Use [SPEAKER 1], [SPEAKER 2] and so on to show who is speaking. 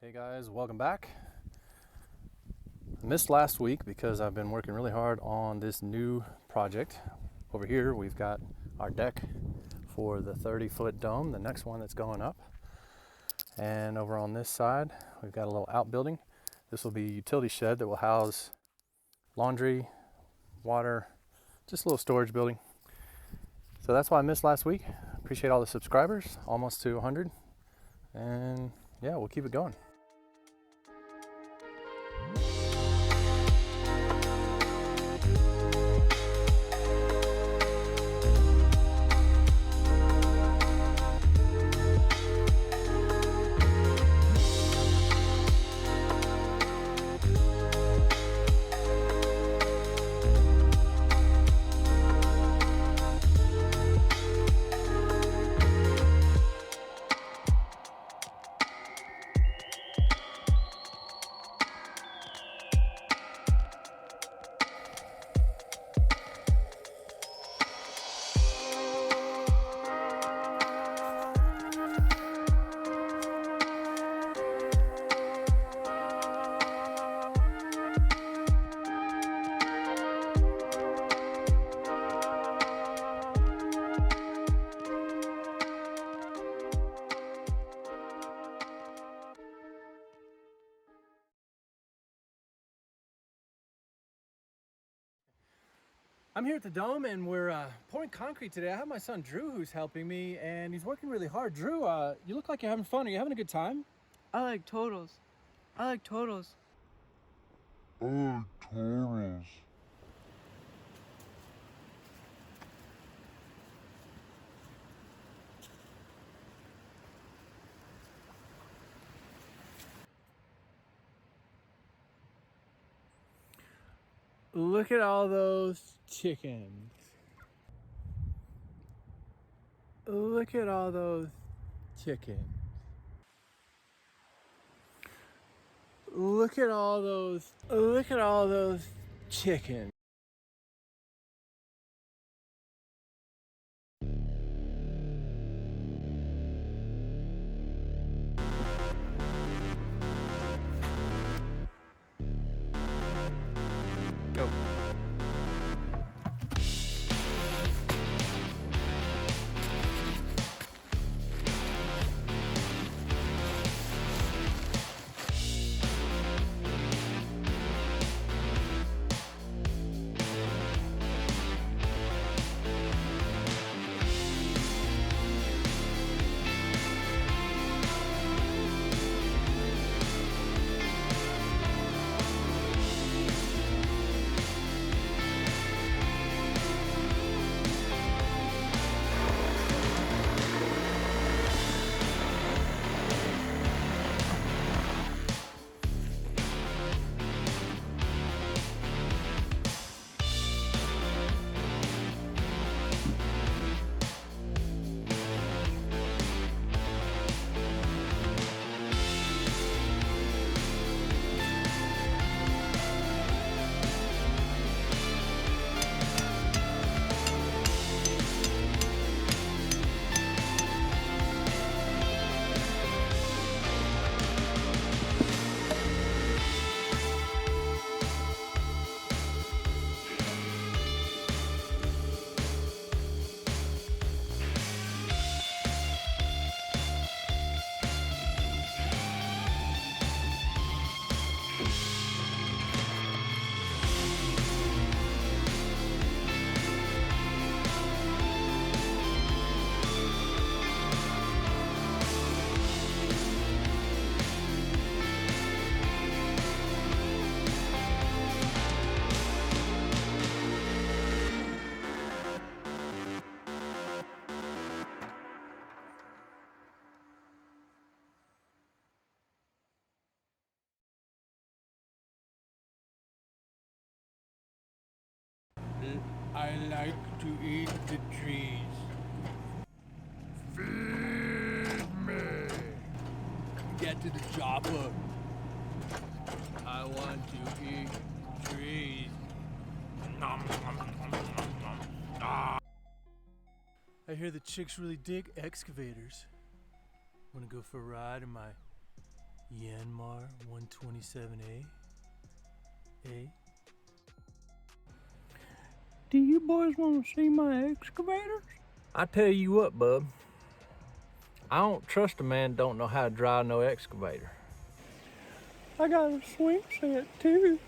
[SPEAKER 1] Hey guys, welcome back. I missed last week because I've been working really hard on this new project. Over here we've got our deck for the 30-foot dome, the next one that's going up. And over on this side we've got a little outbuilding. This will be a utility shed that will house laundry, water, just a little storage building. So that's why I missed last week. Appreciate all the subscribers, almost to 100. And yeah, we'll keep it going. I'm here at the dome and we're pouring concrete today. I have my son Drew who's helping me and he's working really hard. Drew, you look like you're having fun. Are you having a good time?
[SPEAKER 2] I like totals. I like totals.
[SPEAKER 3] I like totals.
[SPEAKER 1] Look at all those chickens. Look at all those chickens. Look at all those chickens. Go.
[SPEAKER 4] I like to eat the trees. Feed me. Get to the chopper. I want to eat trees. Nom, nom, nom, nom, nom. Ah.
[SPEAKER 1] I hear the chicks really dig excavators. Wanna go for a ride in my
[SPEAKER 4] Yanmar 127A. A.
[SPEAKER 5] Do you boys want to see my excavators?
[SPEAKER 1] I tell you what, bub. I don't trust a man don't know how to drive no excavator.
[SPEAKER 5] I got a swing set too.